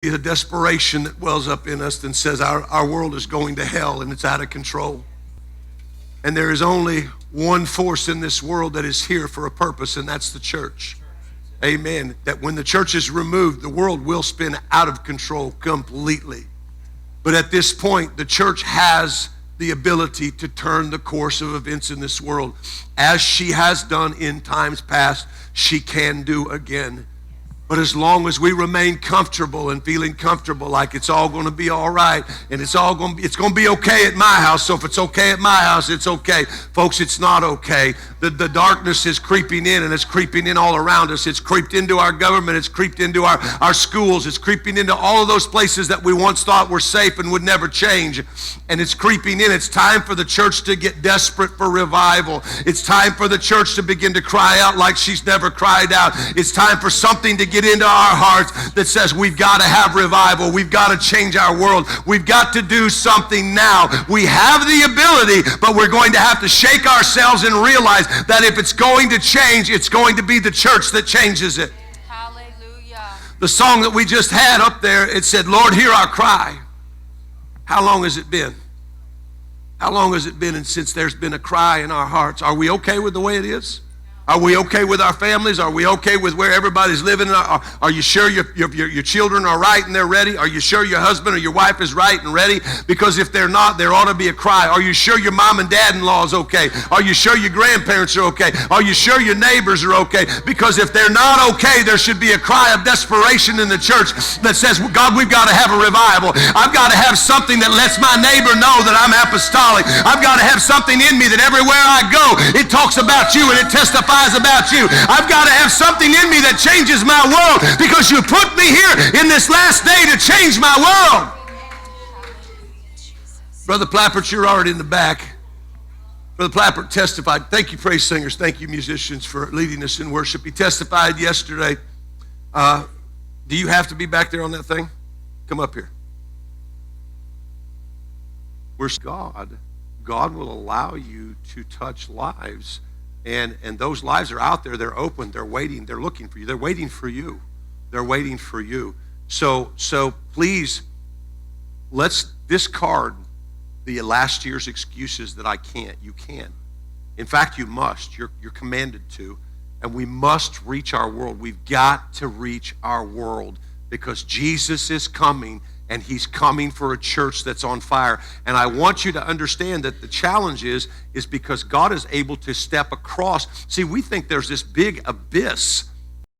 The desperation that wells up in us and says our world is going to hell and it's out of control. And there is only one force in this world that is here for a purpose, and that's the church. Amen. That when the church is removed, the world will spin out of control completely. But at this point, the church has the ability to turn the course of events in this world. As she has done in times past, she can do again. But as long as we remain comfortable and feeling comfortable like it's all going to be all right and it's going to be okay at my house, so if it's okay at my house, it's okay. Folks, it's not okay. The darkness is creeping in, and it's creeping in all around us. It's creeped into our government. It's creeped into our schools. It's creeping into all of those places that we once thought were safe and would never change. And it's creeping in. It's time for the church to get desperate for revival. It's time for the church to begin to cry out like she's never cried out. It's time for something to get into our hearts that says we've got to have revival. We've got to change our world. We've got to do something now. We have the ability, but we're going to have to shake ourselves and realize that if it's going to change, it's going to be the church that changes it. Hallelujah. The song that we just had up there, it said, Lord, hear our cry. How long has it been? How long has it been and since there's been a cry in our hearts? Are we okay with the way it is? Are we okay with our families? Are we okay with where everybody's living? Are you sure your children are right and they're ready? Are you sure your husband or your wife is right and ready? Because if they're not, there ought to be a cry. Are you sure your mom and dad-in-law is okay? Are you sure your grandparents are okay? Are you sure your neighbors are okay? Because if they're not okay, there should be a cry of desperation in the church that says, God, we've got to have a revival. I've got to have something that lets my neighbor know that I'm apostolic. I've got to have something in me that everywhere I go, it talks about you and it testifies about you. I've got to have something in me that changes my world because you put me here in this last day to change my world. Brother Plappert, you're already in the back. Brother Plappert testified. Thank you, praise singers. Thank you, musicians, for leading us in worship. He testified yesterday. Do you have to be back there on that thing? Come up here. Where's God? God will allow you to touch lives. And those lives are out there. They're open. They're waiting. They're looking for you. They're waiting for you. They're waiting for you. So please, let's discard the last year's excuses that I can't. You can. In fact, you must. You're commanded to. And we must reach our world. We've got to reach our world because Jesus is coming. And he's coming for a church that's on fire. And I want you to understand that the challenge is because God is able to step across. See, we think there's this big abyss